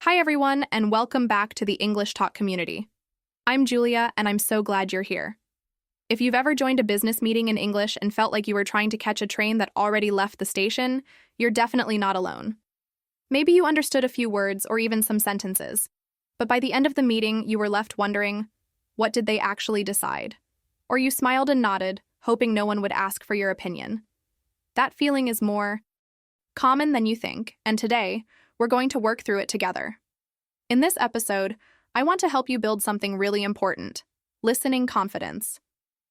Hi, everyone, and welcome back to the English Talk community. I'm Julia, and I'm so glad you're here. If you've ever joined a business meeting in English and felt like you were trying to catch a train that already left the station, you're definitely not alone. Maybe you understood a few words or even some sentences, but by the end of the meeting, you were left wondering, what did they actually decide? Or you smiled and nodded, hoping no one would ask for your opinion. That feeling is more common than you think, and today, we're going to work through it together. In this episode, I want to help you build something really important: listening confidence.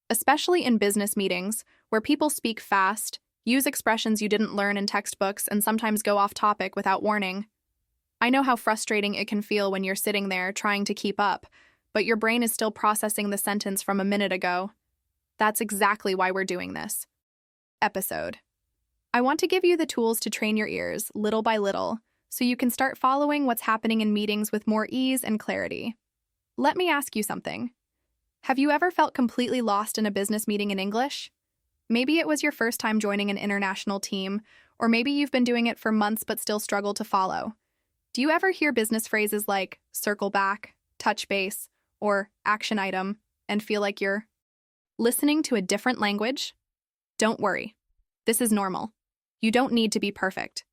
Especially in business meetings, where people speak fast, use expressions you didn't learn in textbooks, and sometimes go off topic without warning. I know how frustrating it can feel when you're sitting there trying to keep up, but your brain is still processing the sentence from a minute ago. That's exactly why we're doing this episode. I want to give you the tools to train your ears, little by little, so you can start following what's happening in meetings with more ease and clarity. Let me ask you something. Have you ever felt completely lost in a business meeting in English? Maybe it was your first time joining an international team, or maybe you've been doing it for months but still struggle to follow. Do you ever hear business phrases like circle back, touch base, or action item, and feel like you're listening to a different language? Don't worry. This is normal. You don't need to be perfect.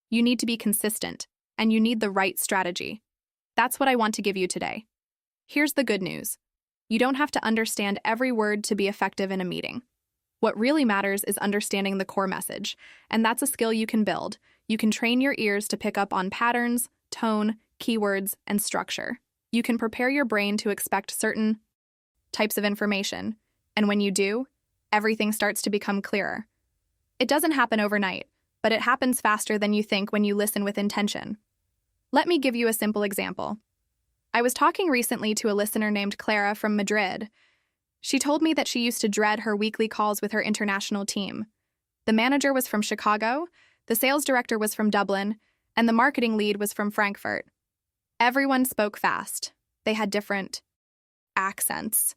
You need to be consistent, and you need the right strategy. That's what I want to give you today. Here's the good news. You don't have to understand every word to be effective in a meeting. What really matters is understanding the core message, and that's a skill you can build. You can train your ears to pick up on patterns, tone, keywords, and structure. You can prepare your brain to expect certain types of information, and when you do, everything starts to become clearer. It doesn't happen overnight, but it happens faster than you think when you listen with intention. Let me give you a simple example. I was talking recently to a listener named Clara from Madrid. She told me that she used to dread her weekly calls with her international team. The manager was from Chicago, the sales director was from Dublin, and the marketing lead was from Frankfurt. Everyone spoke fast. They had different accents,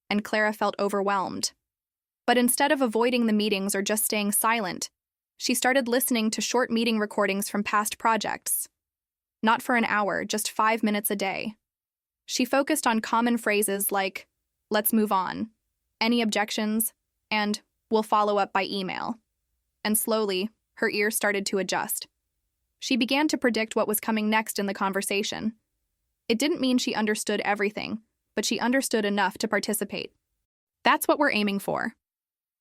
and Clara felt overwhelmed. But instead of avoiding the meetings or just staying silent, she started listening to short meeting recordings from past projects. Not for an hour, just 5 minutes a day. She focused on common phrases like, "Let's move on," "Any objections?" and "We'll follow up by email." And slowly, her ears started to adjust. She began to predict what was coming next in the conversation. It didn't mean she understood everything, but she understood enough to participate. That's what we're aiming for.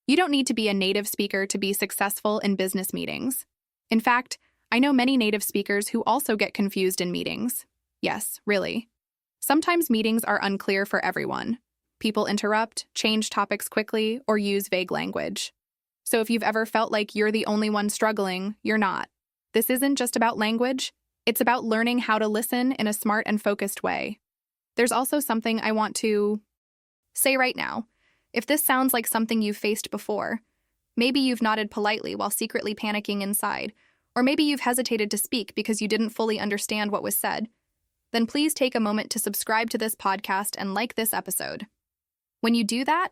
You don't need to be a native speaker to be successful in business meetings. In fact, I know many native speakers who also get confused in meetings. Yes, really. Sometimes meetings are unclear for everyone. People interrupt, change topics quickly, or use vague language. So if you've ever felt like you're the only one struggling, you're not. This isn't just about language. It's about learning how to listen in a smart and focused way. There's also something I want to say right now. If this sounds like something you've faced before, maybe you've nodded politely while secretly panicking inside, or maybe you've hesitated to speak because you didn't fully understand what was said, then please take a moment to subscribe to this podcast and like this episode. When you do that,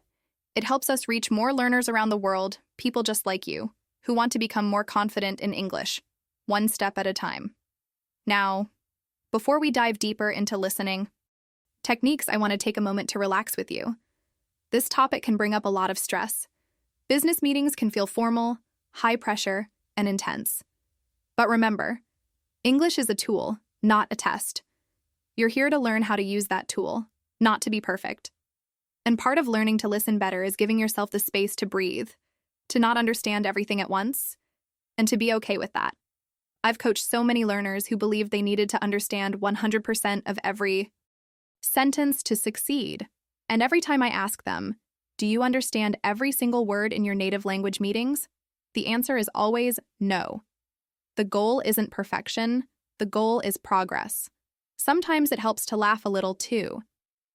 it helps us reach more learners around the world, people just like you, who want to become more confident in English, one step at a time. Now, before we dive deeper into listening techniques, I want to take a moment to relax with you. This topic can bring up a lot of stress. Business meetings can feel formal, high pressure, and intense. But remember, English is a tool, not a test. You're here to learn how to use that tool, not to be perfect. And part of learning to listen better is giving yourself the space to breathe, to not understand everything at once, and to be okay with that. I've coached so many learners who believed they needed to understand 100% of every sentence to succeed. And every time I ask them, "Do you understand every single word in your native language meetings?" the answer is always no. The goal isn't perfection, the goal is progress. Sometimes it helps to laugh a little too.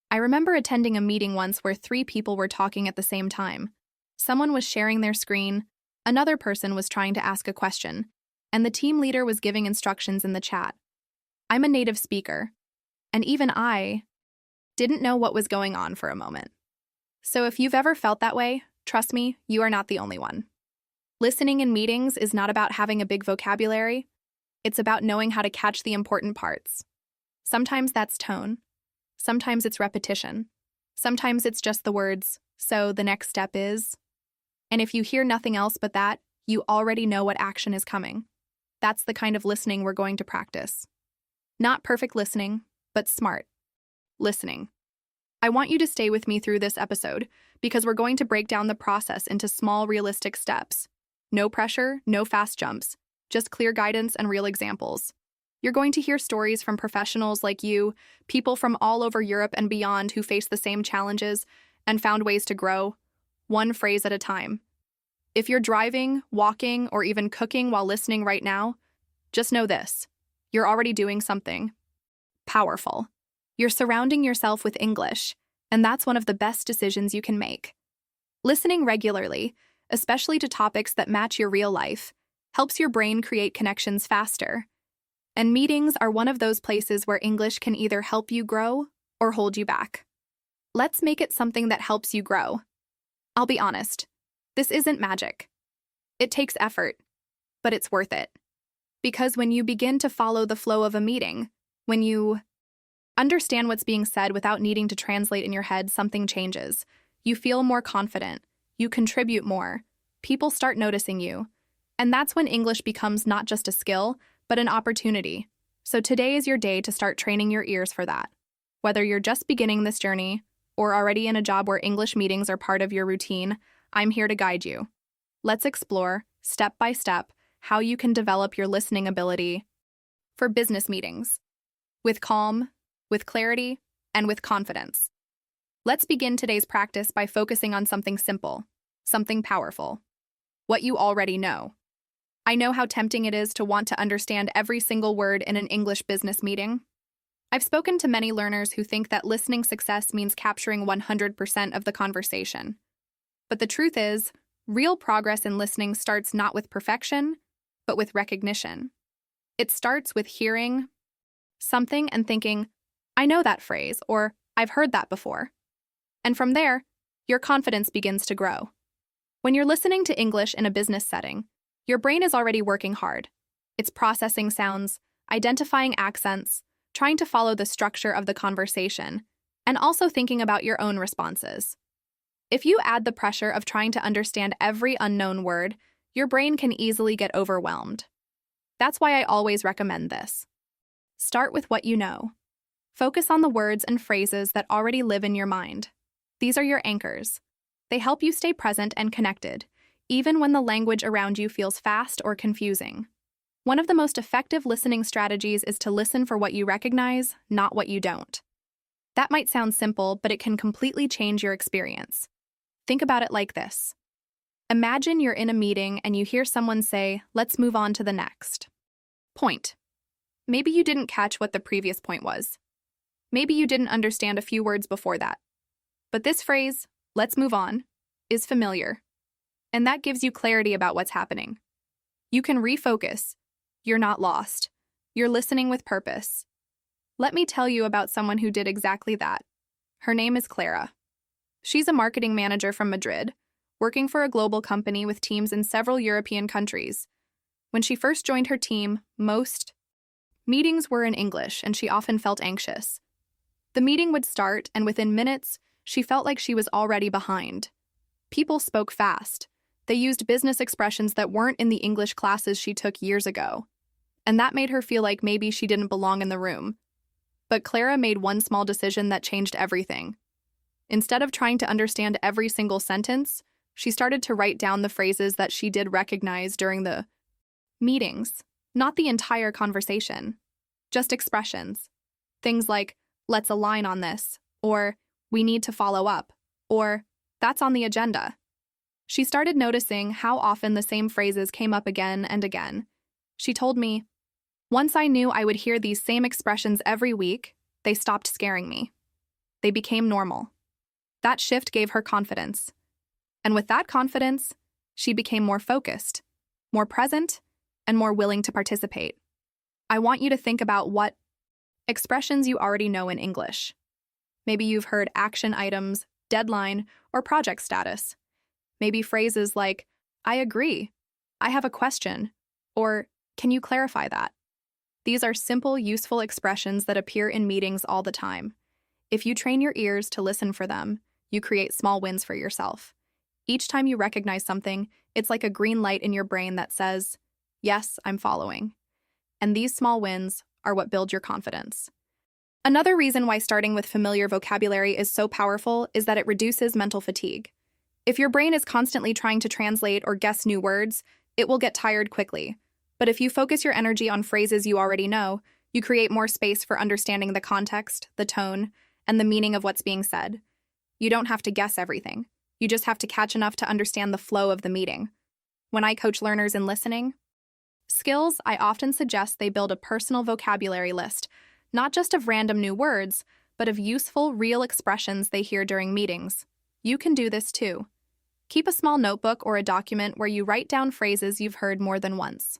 I remember attending a meeting once where 3 people were talking at the same time. Someone was sharing their screen, another person was trying to ask a question, and the team leader was giving instructions in the chat. I'm a native speaker, and even I didn't know what was going on for a moment. So if you've ever felt that way, trust me, you are not the only one. Listening in meetings is not about having a big vocabulary. It's about knowing how to catch the important parts. Sometimes that's tone. Sometimes it's repetition. Sometimes it's just the words, so the next step is. And if you hear nothing else but that, you already know what action is coming. That's the kind of listening we're going to practice. Not perfect listening, but smart listening. I want you to stay with me through this episode because we're going to break down the process into small, realistic steps. No pressure, no fast jumps, just clear guidance and real examples. You're going to hear stories from professionals like you, people from all over Europe and beyond who face the same challenges and found ways to grow, one phrase at a time. If you're driving, walking, or even cooking while listening right now, just know this: you're already doing something powerful. You're surrounding yourself with English, and that's one of the best decisions you can make. Listening regularly, especially to topics that match your real life, helps your brain create connections faster. And meetings are one of those places where English can either help you grow or hold you back. Let's make it something that helps you grow. I'll be honest, this isn't magic. It takes effort, but it's worth it. Because when you begin to follow the flow of a meeting, when you understand what's being said without needing to translate in your head, something changes. You feel more confident. You contribute more. People start noticing you. And that's when English becomes not just a skill, but an opportunity. So today is your day to start training your ears for that. Whether you're just beginning this journey or already in a job where English meetings are part of your routine, I'm here to guide you. Let's explore, step by step, how you can develop your listening ability for business meetings with calm, with clarity, and with confidence. Let's begin today's practice by focusing on something simple, something powerful, what you already know. I know how tempting it is to want to understand every single word in an English business meeting. I've spoken to many learners who think that listening success means capturing 100% of the conversation. But the truth is, real progress in listening starts not with perfection, but with recognition. It starts with hearing something and thinking, I know that phrase, or I've heard that before. And from there, your confidence begins to grow. When you're listening to English in a business setting, your brain is already working hard. It's processing sounds, identifying accents, trying to follow the structure of the conversation, and also thinking about your own responses. If you add the pressure of trying to understand every unknown word, your brain can easily get overwhelmed. That's why I always recommend this. Start with what you know. Focus on the words and phrases that already live in your mind. These are your anchors. They help you stay present and connected, even when the language around you feels fast or confusing. One of the most effective listening strategies is to listen for what you recognize, not what you don't. That might sound simple, but it can completely change your experience. Think about it like this. Imagine you're in a meeting and you hear someone say, "Let's move on to the next point." Maybe you didn't catch what the previous point was. Maybe you didn't understand a few words before that. But this phrase, "let's move on," is familiar. And that gives you clarity about what's happening. You can refocus. You're not lost. You're listening with purpose. Let me tell you about someone who did exactly that. Her name is Clara. She's a marketing manager from Madrid, working for a global company with teams in several European countries. When she first joined her team, most meetings were in English, and she often felt anxious. The meeting would start, and within minutes, she felt like she was already behind. People spoke fast. They used business expressions that weren't in the English classes she took years ago. And that made her feel like maybe she didn't belong in the room. But Clara made one small decision that changed everything. Instead of trying to understand every single sentence, she started to write down the phrases that she did recognize during the meetings, not the entire conversation, just expressions. Things like, "Let's align on this," or "We need to follow up," or "That's on the agenda." She started noticing how often the same phrases came up again and again. She told me, "Once I knew I would hear these same expressions every week, they stopped scaring me. They became normal." That shift gave her confidence. And with that confidence, she became more focused, more present, and more willing to participate. I want you to think about what expressions you already know in English. Maybe you've heard action items, deadline, or project status. Maybe phrases like, "I agree," "I have a question," or "Can you clarify that?" These are simple, useful expressions that appear in meetings all the time. If you train your ears to listen for them, you create small wins for yourself. Each time you recognize something, it's like a green light in your brain that says, "Yes, I'm following." And these small wins are what build your confidence. Another reason why starting with familiar vocabulary is so powerful is that it reduces mental fatigue. If your brain is constantly trying to translate or guess new words, it will get tired quickly. But if you focus your energy on phrases you already know, you create more space for understanding the context, the tone, and the meaning of what's being said. You don't have to guess everything. You just have to catch enough to understand the flow of the meeting. When I coach learners in listening skills, I often suggest they build a personal vocabulary list, not just of random new words, but of useful, real expressions they hear during meetings. You can do this too. Keep a small notebook or a document where you write down phrases you've heard more than once.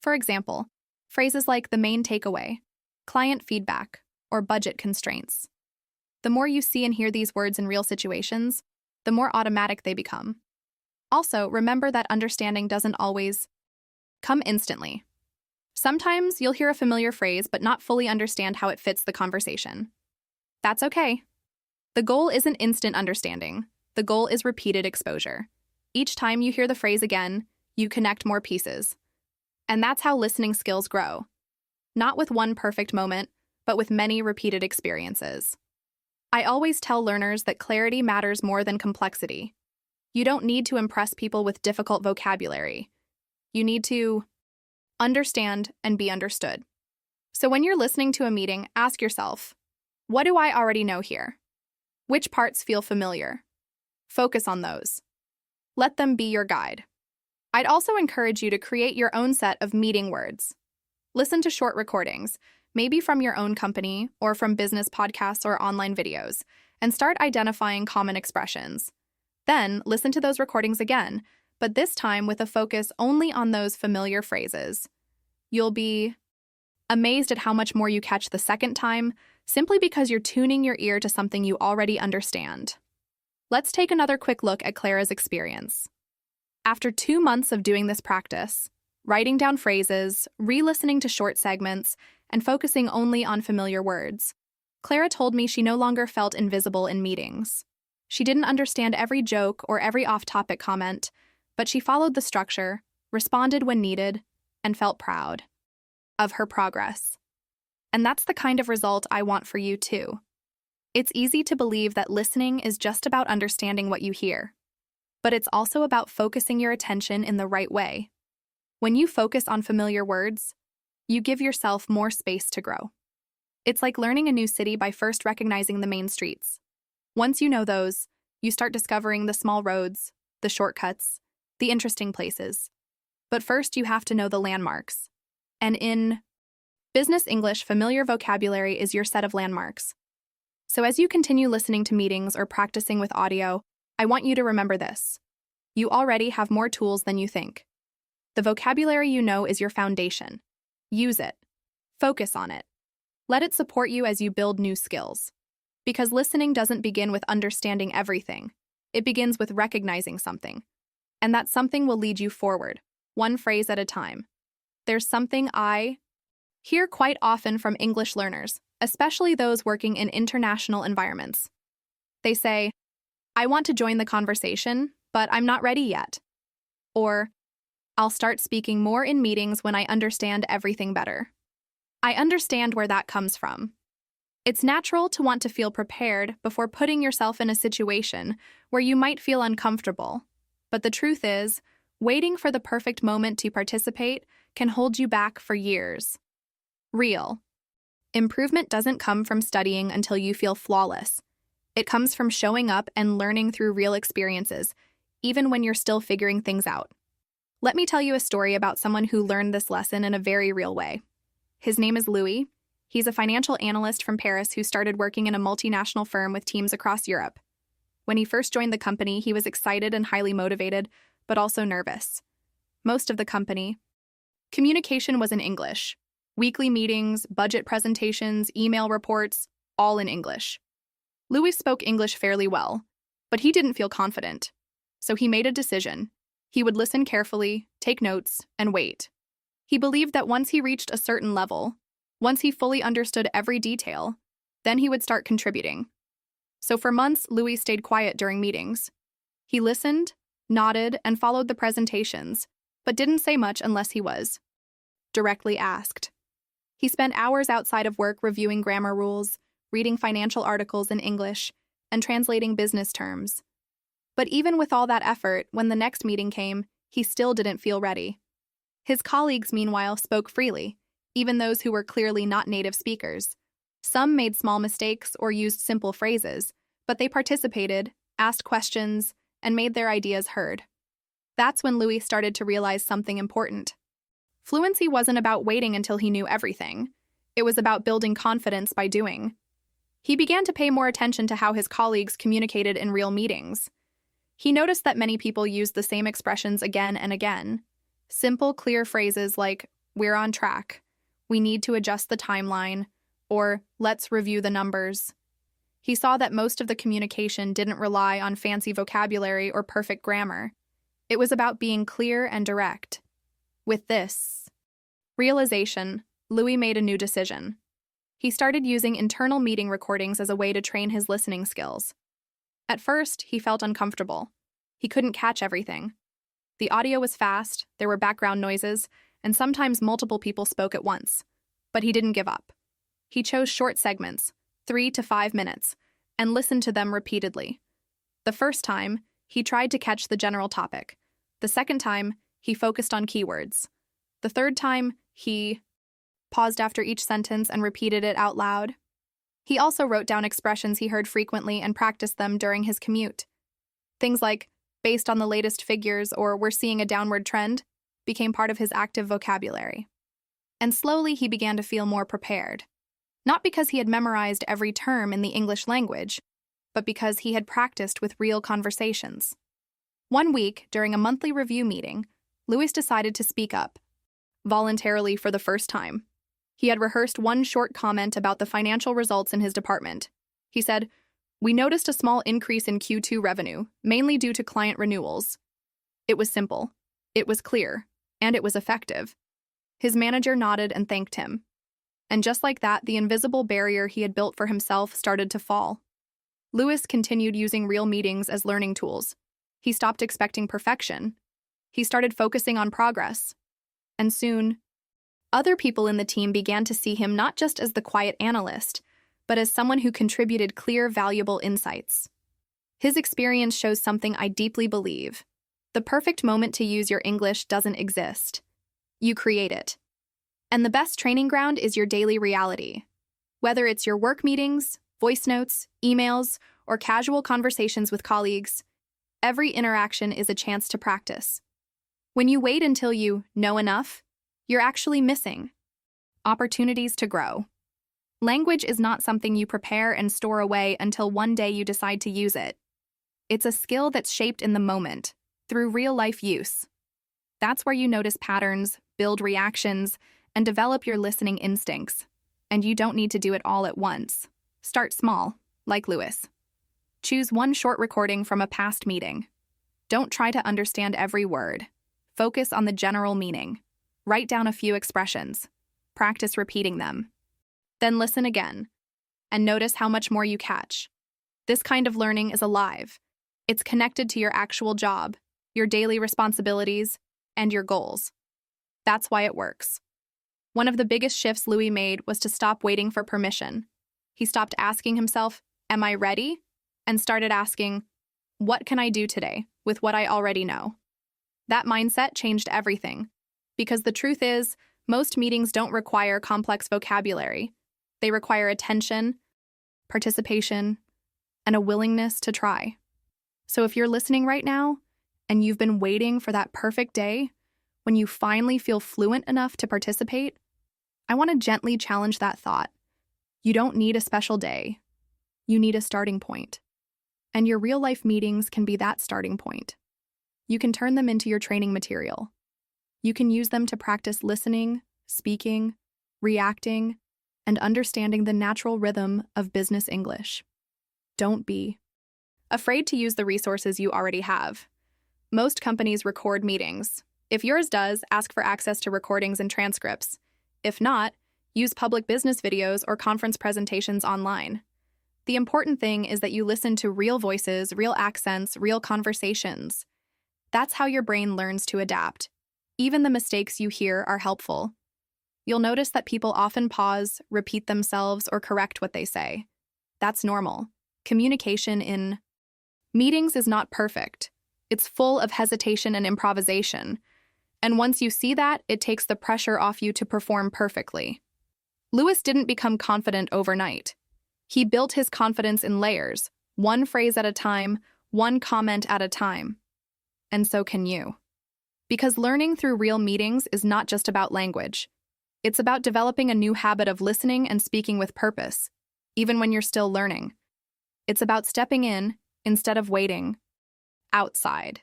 For example, phrases like the main takeaway, client feedback, or budget constraints. The more you see and hear these words in real situations, the more automatic they become. Also, remember that understanding doesn't always come instantly. Sometimes you'll hear a familiar phrase but not fully understand how it fits the conversation. That's okay. The goal isn't instant understanding. The goal is repeated exposure. Each time you hear the phrase again, you connect more pieces. And that's how listening skills grow. Not with one perfect moment, but with many repeated experiences. I always tell learners that clarity matters more than complexity. You don't need to impress people with difficult vocabulary. You need to understand and be understood. So when you're listening to a meeting, ask yourself, what do I already know here? Which parts feel familiar? Focus on those. Let them be your guide. I'd also encourage you to create your own set of meeting words. Listen to short recordings, maybe from your own company or from business podcasts or online videos, and start identifying common expressions. Then listen to those recordings again, but this time with a focus only on those familiar phrases. You'll be amazed at how much more you catch the second time, simply because you're tuning your ear to something you already understand. Let's take another quick look at Clara's experience. After 2 months of doing this practice, writing down phrases, re-listening to short segments, and focusing only on familiar words, Clara told me she no longer felt invisible in meetings. She didn't understand every joke or every off-topic comment, but she followed the structure, responded when needed, and felt proud of her progress. And that's the kind of result I want for you too. It's easy to believe that listening is just about understanding what you hear, but it's also about focusing your attention in the right way. When you focus on familiar words, you give yourself more space to grow. It's like learning a new city by first recognizing the main streets. Once you know those, you start discovering the small roads, the shortcuts, the interesting places. But first, you have to know the landmarks. And in business English, familiar vocabulary is your set of landmarks. So as you continue listening to meetings or practicing with audio, I want you to remember this. You already have more tools than you think. The vocabulary you know is your foundation. Use it. Focus on it. Let it support you as you build new skills. Because listening doesn't begin with understanding everything. It begins with recognizing something. And that something will lead you forward, one phrase at a time. There's something I hear quite often from English learners, especially those working in international environments. They say, I want to join the conversation, but I'm not ready yet. Or, I'll start speaking more in meetings when I understand everything better. I understand where that comes from. It's natural to want to feel prepared before putting yourself in a situation where you might feel uncomfortable. But the truth is, waiting for the perfect moment to participate can hold you back for years. Real improvement doesn't come from studying until you feel flawless. It comes from showing up and learning through real experiences, even when you're still figuring things out. Let me tell you a story about someone who learned this lesson in a very real way. His name is Louis. He's a financial analyst from Paris who started working in a multinational firm with teams across Europe. When he first joined the company, he was excited and highly motivated, but also nervous. Most of the company communication was in English. Weekly meetings, budget presentations, email reports, all in English. Louis spoke English fairly well, but he didn't feel confident. So he made a decision. He would listen carefully, take notes, and wait. He believed that once he reached a certain level, Once he fully understood every detail, then he would start contributing. So for months, Louis stayed quiet during meetings. He listened, nodded, and followed the presentations, but didn't say much unless he was directly asked. He spent hours outside of work reviewing grammar rules, reading financial articles in English, and translating business terms. But even with all that effort, when the next meeting came, he still didn't feel ready. His colleagues, meanwhile, spoke freely, even those who were clearly not native speakers. Some made small mistakes or used simple phrases, but they participated, asked questions, and made their ideas heard. That's when Louis started to realize something important. Fluency wasn't about waiting until he knew everything. It was about building confidence by doing. He began to pay more attention to how his colleagues communicated in real meetings. He noticed that many people used the same expressions again and again. Simple, clear phrases like, "We're on track," "We need to adjust the timeline," or "Let's review the numbers." He saw that most of the communication didn't rely on fancy vocabulary or perfect grammar. It was about being clear and direct. With this realization, Louis made a new decision. He started using internal meeting recordings as a way to train his listening skills. At first, he felt uncomfortable. He couldn't catch everything. The audio was fast, there were background noises, and sometimes multiple people spoke at once. But he didn't give up. He chose short segments, 3 to 5 minutes, and listened to them repeatedly. The first time, he tried to catch the general topic. The second time, he focused on keywords. The third time, he paused after each sentence and repeated it out loud. He also wrote down expressions he heard frequently and practiced them during his commute. Things like, "based on the latest figures" or "we're seeing a downward trend" became part of his active vocabulary. And slowly he began to feel more prepared. Not because he had memorized every term in the English language, but because he had practiced with real conversations. One week, during a monthly review meeting, Louis decided to speak up, voluntarily for the first time. He had rehearsed one short comment about the financial results in his department. He said, "We noticed a small increase in Q2 revenue, mainly due to client renewals." It was simple, it was clear, and it was effective. His manager nodded and thanked him. And just like that, the invisible barrier he had built for himself started to fall. Louis continued using real meetings as learning tools. He stopped expecting perfection. He started focusing on progress. And soon, other people in the team began to see him not just as the quiet analyst, but as someone who contributed clear, valuable insights. His experience shows something I deeply believe. The perfect moment to use your English doesn't exist. You create it. And the best training ground is your daily reality. Whether it's your work meetings, voice notes, emails, or casual conversations with colleagues, every interaction is a chance to practice. When you wait until you know enough, you're actually missing opportunities to grow. Language is not something you prepare and store away until one day you decide to use it. It's a skill that's shaped in the moment, through real-life use. That's where you notice patterns, build reactions, and develop your listening instincts. And you don't need to do it all at once. Start small, like Louis. Choose one short recording from a past meeting. Don't try to understand every word. Focus on the general meaning. Write down a few expressions. Practice repeating them. Then listen again, and notice how much more you catch. This kind of learning is alive. It's connected to your actual job, your daily responsibilities, and your goals. That's why it works. One of the biggest shifts Louis made was to stop waiting for permission. He stopped asking himself, "Am I ready?" and started asking, "What can I do today with what I already know?" That mindset changed everything. Because the truth is, most meetings don't require complex vocabulary. They require attention, participation, and a willingness to try. So if you're listening right now, and you've been waiting for that perfect day, when you finally feel fluent enough to participate, I want to gently challenge that thought. You don't need a special day. You need a starting point. And your real-life meetings can be that starting point. You can turn them into your training material. You can use them to practice listening, speaking, reacting, and understanding the natural rhythm of business English. Don't be afraid to use the resources you already have. Most companies record meetings. If yours does, ask for access to recordings and transcripts. If not, Use public business videos or conference presentations online. The important thing is that you listen to real voices, real accents, real conversations. That's how your brain learns to adapt. Even the mistakes you hear are helpful. You'll notice that people often pause, repeat themselves, or correct what they say. That's normal. Communication in meetings is not perfect. It's full of hesitation and improvisation. And once you see that, it takes the pressure off you to perform perfectly. Lewis didn't become confident overnight. He built his confidence in layers, one phrase at a time, one comment at a time. And so can you. Because learning through real meetings is not just about language. It's about developing a new habit of listening and speaking with purpose, even when you're still learning. It's about stepping in instead of waiting outside.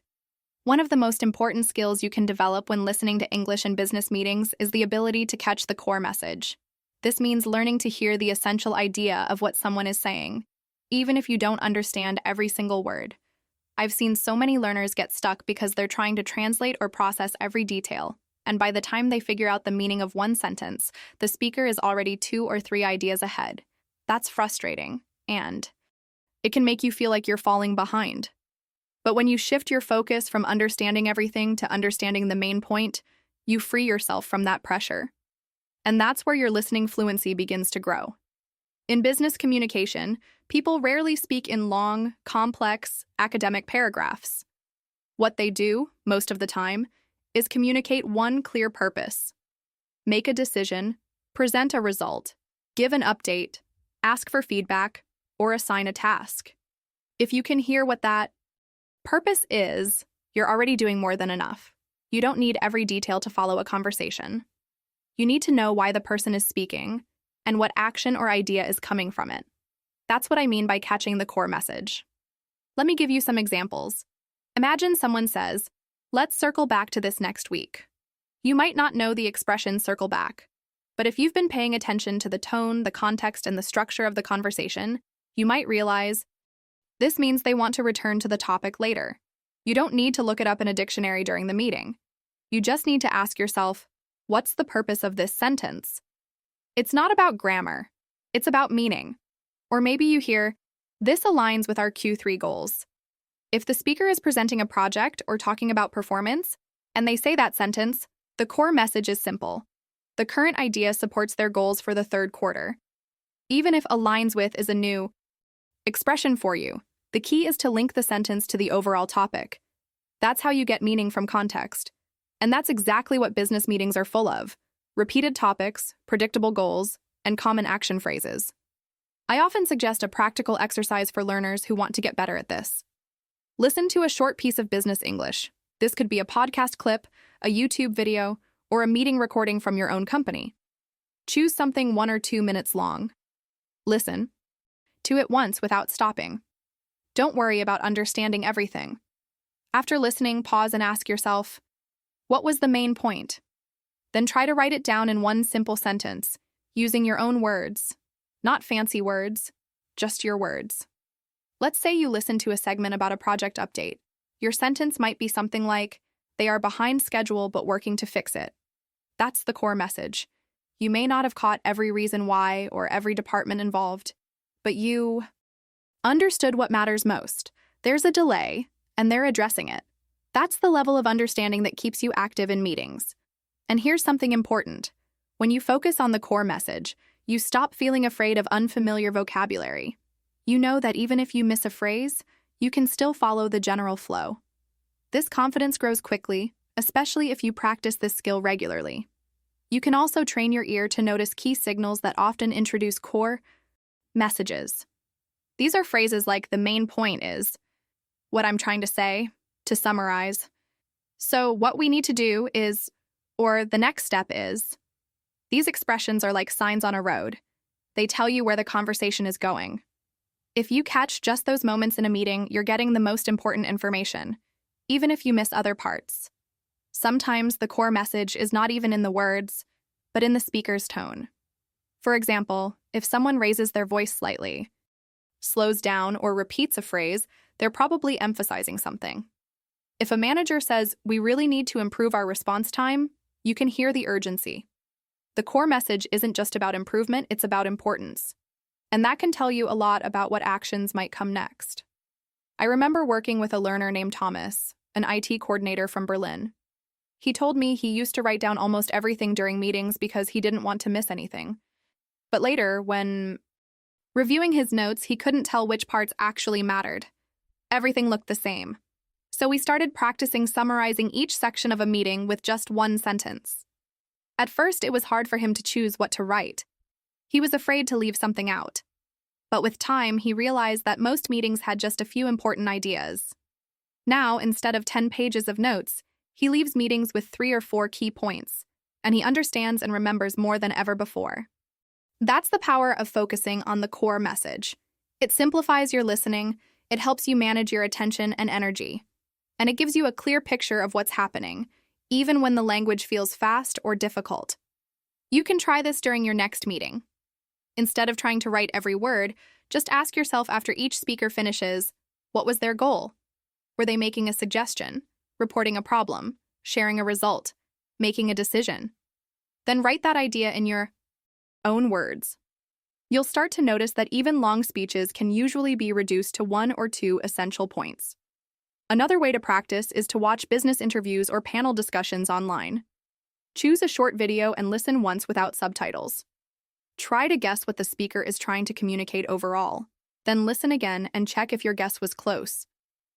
One of the most important skills you can develop when listening to English in business meetings is the ability to catch the core message. This means learning to hear the essential idea of what someone is saying, even if you don't understand every single word. I've seen so many learners get stuck because they're trying to translate or process every detail, and by the time they figure out the meaning of one sentence, the speaker is already 2 or 3 ideas ahead. That's frustrating, and it can make you feel like you're falling behind. But when you shift your focus from understanding everything to understanding the main point, you free yourself from that pressure. And that's where your listening fluency begins to grow. In business communication, people rarely speak in long, complex, academic paragraphs. What they do, most of the time, is communicate one clear purpose. Make a decision, present a result, give an update, ask for feedback, or assign a task. If you can hear what that purpose is, you're already doing more than enough. You don't need every detail to follow a conversation. You need to know why the person is speaking and what action or idea is coming from it. That's what I mean by catching the core message. Let me give you some examples. Imagine someone says, "Let's circle back to this next week." You might not know the expression circle back, but if you've been paying attention to the tone, the context, and the structure of the conversation, you might realize this means they want to return to the topic later. You don't need to look it up in a dictionary during the meeting. You just need to ask yourself, what's the purpose of this sentence? It's not about grammar. It's about meaning. Or maybe you hear, this aligns with our Q3 goals. If the speaker is presenting a project or talking about performance, and they say that sentence, the core message is simple. The current idea supports their goals for the 3rd quarter. Even if aligns with is a new expression for you, the key is to link the sentence to the overall topic. That's how you get meaning from context. And that's exactly what business meetings are full of: repeated topics, predictable goals, and common action phrases. I often suggest a practical exercise for learners who want to get better at this. Listen to a short piece of business English. This could be a podcast clip, a YouTube video, or a meeting recording from your own company. Choose something 1 or 2 minutes long. Listen to it once without stopping. Don't worry about understanding everything. After listening, pause and ask yourself, what was the main point? Then try to write it down in one simple sentence, using your own words. Not fancy words, just your words. Let's say you listen to a segment about a project update. Your sentence might be something like, they are behind schedule but working to fix it. That's the core message. You may not have caught every reason why or every department involved, but you understood what matters most. There's a delay, and they're addressing it. That's the level of understanding that keeps you active in meetings. And here's something important. When you focus on the core message, you stop feeling afraid of unfamiliar vocabulary. You know that even if you miss a phrase, you can still follow the general flow. This confidence grows quickly, especially if you practice this skill regularly. You can also train your ear to notice key signals that often introduce core messages. These are phrases like the main point is, what I'm trying to say, to summarize. So what we need to do is, or the next step is. These expressions are like signs on a road. They tell you where the conversation is going. If you catch just those moments in a meeting, you're getting the most important information, even if you miss other parts. Sometimes the core message is not even in the words, but in the speaker's tone. For example, if someone raises their voice slightly, slows down, or repeats a phrase, they're probably emphasizing something. If a manager says, we really need to improve our response time, you can hear the urgency. The core message isn't just about improvement, it's about importance. And that can tell you a lot about what actions might come next. I remember working with a learner named Thomas, an IT coordinator from Berlin. He told me he used to write down almost everything during meetings because he didn't want to miss anything. But later, when reviewing his notes, he couldn't tell which parts actually mattered. Everything looked the same. So we started practicing summarizing each section of a meeting with just one sentence. At first, it was hard for him to choose what to write. He was afraid to leave something out. But with time, he realized that most meetings had just a few important ideas. Now, instead of 10 pages of notes, he leaves meetings with 3 or 4 key points, and he understands and remembers more than ever before. That's the power of focusing on the core message. It simplifies your listening, it helps you manage your attention and energy, and it gives you a clear picture of what's happening, even when the language feels fast or difficult. You can try this during your next meeting. Instead of trying to write every word, just ask yourself after each speaker finishes, what was their goal? Were they making a suggestion, reporting a problem, sharing a result, making a decision? Then write that idea in your own words. You'll start to notice that even long speeches can usually be reduced to 1 or 2 essential points. Another way to practice is to watch business interviews or panel discussions online. Choose a short video and listen once without subtitles. Try to guess what the speaker is trying to communicate overall. Then listen again and check if your guess was close.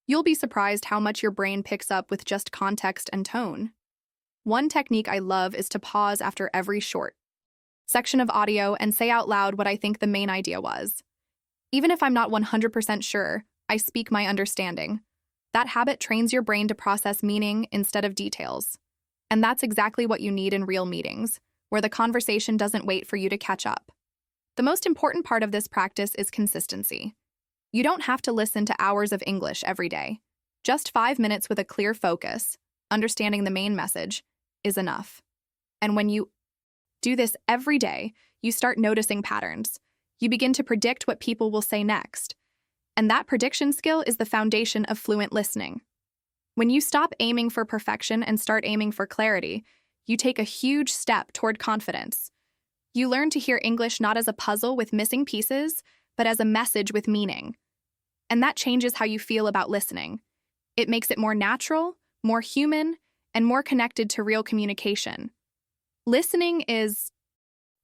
You'll be surprised how much your brain picks up with just context and tone. One technique I love is to pause after every short section of audio and say out loud what I think the main idea was. Even if I'm not 100% sure, I speak my understanding. That habit trains your brain to process meaning instead of details. And that's exactly what you need in real meetings, where the conversation doesn't wait for you to catch up. The most important part of this practice is consistency. You don't have to listen to hours of English every day. Just 5 minutes with a clear focus, understanding the main message, is enough. And when you do this every day, you start noticing patterns. You begin to predict what people will say next. And that prediction skill is the foundation of fluent listening. When you stop aiming for perfection and start aiming for clarity, you take a huge step toward confidence. You learn to hear English not as a puzzle with missing pieces, but as a message with meaning. And that changes how you feel about listening. It makes it more natural, more human, and more connected to real communication. Listening is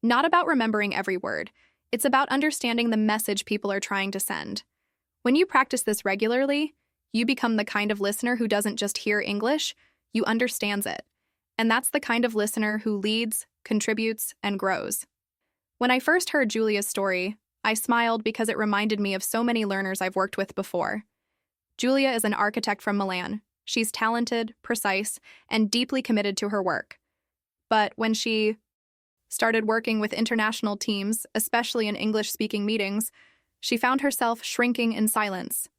not about remembering every word. It's about understanding the message people are trying to send. When you practice this regularly, you become the kind of listener who doesn't just hear English, you understands it. And that's the kind of listener who leads, contributes, and grows. When I first heard Julia's story, I smiled because it reminded me of so many learners I've worked with before. Julia is an architect from Milan. She's talented, precise, and deeply committed to her work. But when she started working with international teams, especially in English-speaking meetings, she found herself shrinking in silence.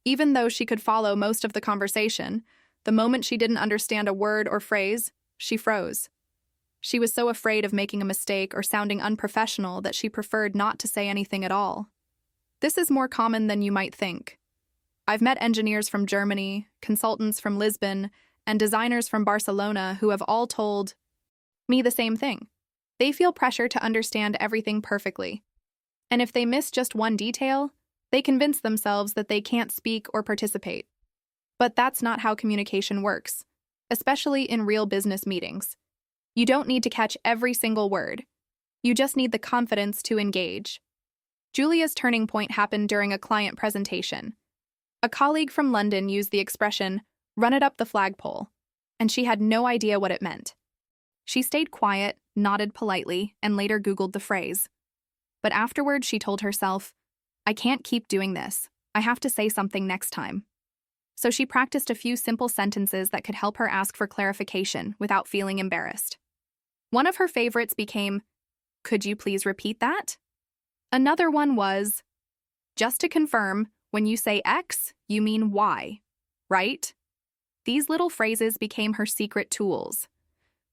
Even though she could follow most of the conversation, the moment she didn't understand a word or phrase, she froze. She was so afraid of making a mistake or sounding unprofessional that she preferred not to say anything at all. This is more common than you might think. I've met engineers from Germany, consultants from Lisbon, and designers from Barcelona who have all told me the same thing. They feel pressure to understand everything perfectly. And if they miss just one detail, they convince themselves that they can't speak or participate. But that's not how communication works, especially in real business meetings. You don't need to catch every single word. You just need the confidence to engage. Julia's turning point happened during a client presentation. A colleague from London used the expression, "run it up the flagpole," and she had no idea what it meant. She stayed quiet, nodded politely, and later Googled the phrase. But afterward, she told herself, "I can't keep doing this. I have to say something next time." So she practiced a few simple sentences that could help her ask for clarification without feeling embarrassed. One of her favorites became, "Could you please repeat that?" Another one was, "Just to confirm, when you say X, you mean Y, right?" These little phrases became her secret tools.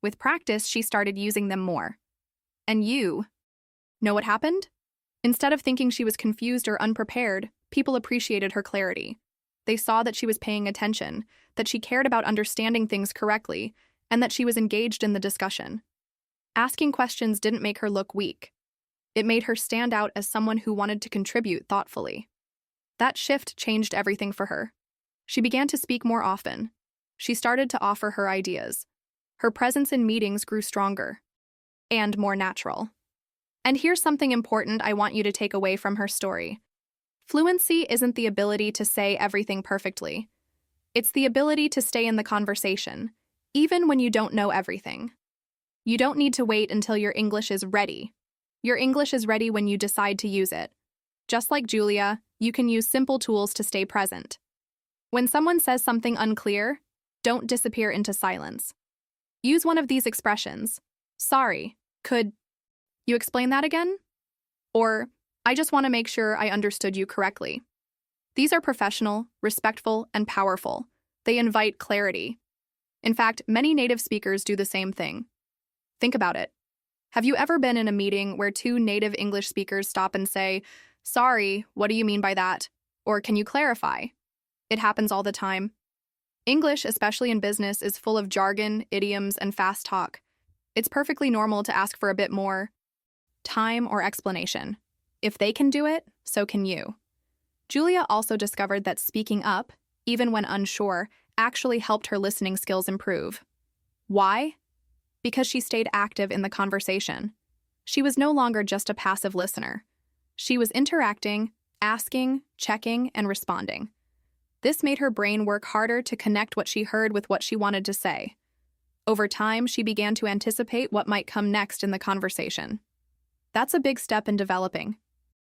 With practice, she started using them more. And you know what happened? Instead of thinking she was confused or unprepared, people appreciated her clarity. They saw that she was paying attention, that she cared about understanding things correctly, and that she was engaged in the discussion. Asking questions didn't make her look weak. It made her stand out as someone who wanted to contribute thoughtfully. That shift changed everything for her. She began to speak more often. She started to offer her ideas. Her presence in meetings grew stronger and more natural. And here's something important I want you to take away from her story. Fluency isn't the ability to say everything perfectly. It's the ability to stay in the conversation, even when you don't know everything. You don't need to wait until your English is ready. Your English is ready when you decide to use it. Just like Julia, you can use simple tools to stay present. When someone says something unclear, don't disappear into silence. Use one of these expressions. Sorry, could you explain that again? Or, I just want to make sure I understood you correctly. These are professional, respectful, and powerful. They invite clarity. In fact, many native speakers do the same thing. Think about it. Have you ever been in a meeting where two native English speakers stop and say, "Sorry, what do you mean by that?" Or, "Can you clarify?" It happens all the time. English, especially in business, is full of jargon, idioms, and fast talk. It's perfectly normal to ask for a bit more time or explanation. If they can do it, so can you. Julia also discovered that speaking up, even when unsure, actually helped her listening skills improve. Why? Because she stayed active in the conversation. She was no longer just a passive listener. She was interacting, asking, checking, and responding. This made her brain work harder to connect what she heard with what she wanted to say. Over time, she began to anticipate what might come next in the conversation. That's a big step in developing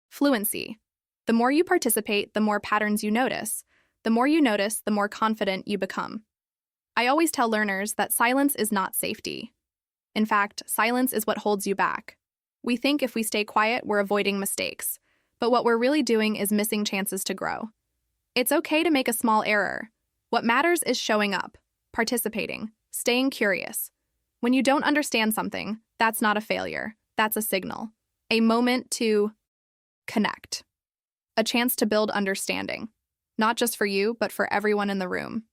fluency. The more you participate, the more patterns you notice. The more you notice, the more confident you become. I always tell learners that silence is not safety. In fact, silence is what holds you back. We think if we stay quiet, we're avoiding mistakes. But what we're really doing is missing chances to grow. It's okay to make a small error. What matters is showing up, participating, staying curious. When you don't understand something, that's not a failure. That's a signal. A moment to connect. A chance to build understanding. Not just for you, but for everyone in the room.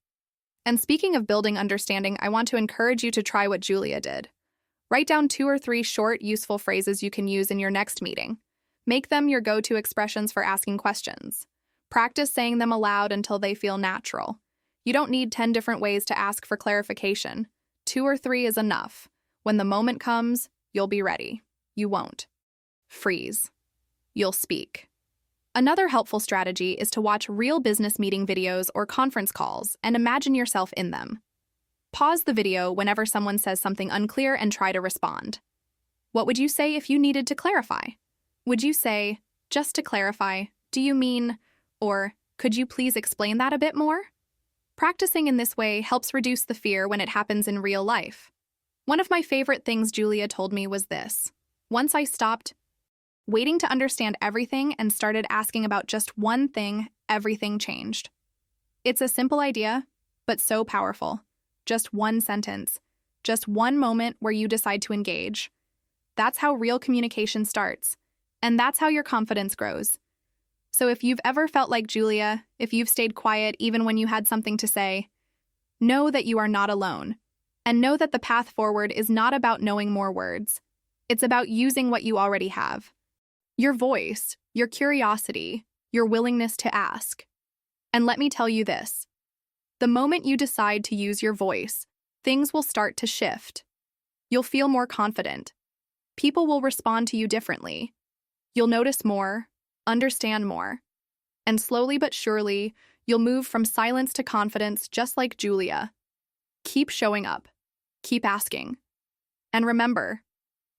And speaking of building understanding, I want to encourage you to try what Julia did. Write down 2 or 3 short, useful phrases you can use in your next meeting. Make them your go-to expressions for asking questions. Practice saying them aloud until they feel natural. You don't need 10 different ways to ask for clarification. 2 or 3 is enough. When the moment comes, you'll be ready. You won't freeze. You'll speak. Another helpful strategy is to watch real business meeting videos or conference calls and imagine yourself in them. Pause the video whenever someone says something unclear and try to respond. What would you say if you needed to clarify? Would you say, "Just to clarify, do you mean," or "Could you please explain that a bit more?" Practicing in this way helps reduce the fear when it happens in real life. One of my favorite things Julia told me was this. Once I stopped waiting to understand everything and started asking about just one thing, everything changed. It's a simple idea, but so powerful. Just one sentence. Just one moment where you decide to engage. That's how real communication starts. And that's how your confidence grows. So if you've ever felt like Julia, if you've stayed quiet even when you had something to say, know that you are not alone. And know that the path forward is not about knowing more words. It's about using what you already have. Your voice, your curiosity, your willingness to ask. And let me tell you this. The moment you decide to use your voice, things will start to shift. You'll feel more confident. People will respond to you differently. You'll notice more, understand more. And slowly but surely, you'll move from silence to confidence just like Julia. Keep showing up. Keep asking. And remember,